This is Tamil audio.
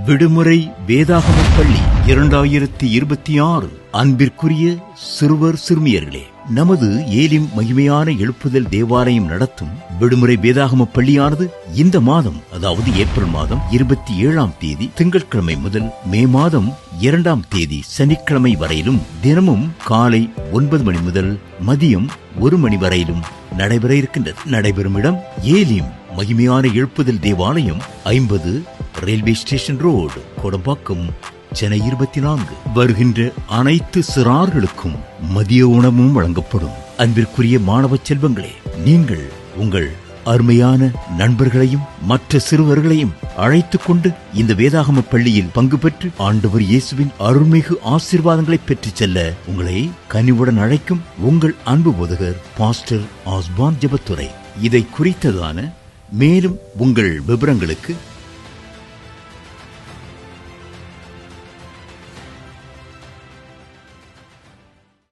விடுமுறை வேதாகம பள்ளி 2026. அன்பிற்குரிய சிறுவர் சிறுமியர்களே, நமது ஏலிம் மகிமையான எழுப்புதல் தேவாலயம் நடத்தும் விடுமுறை வேதாகம பள்ளியானது இந்த மாதம், அதாவது ஏப்ரல் மாதம் 27ஆம் தேதி திங்கட்கிழமை முதல் மே மாதம் 2ஆம் தேதி சனிக்கிழமை வரையிலும் தினமும் காலை 9 மணி முதல் மதியம் 1 மணி வரையிலும் நடைபெற இருக்கின்றது. நடைபெறும் இடம் ஏலிம் மகிமையான எழுப்புதல் தேவாலயம், 50 railway station road, Kodambakkam, Chennai 24. வருகின்ற அனைத்து சிறார்களுக்கும் மதிய உணவும் வழங்கப்படும். அன்பிற்குரிய மாணவ செல்வங்களே, நீங்கள் உங்கள் அருமையான நண்பர்களையும் மற்ற சிறுவர்களையும் அழைத்துக் கொண்டு இந்த வேதாகம பள்ளியில் பங்கு பெற்று ஆண்டவர் இயேசுவின் அருள்மிகு ஆசீர்வாதங்களை பெற்றுச் செல்ல உங்களை கனிவுடன் அழைக்கும் உங்கள் அன்பு போதகர் பாஸ்டர் ஆஸ்பான் ஜெபத்துரை. இதை குறித்ததான மேலும் உங்கள் விவரங்களுக்கு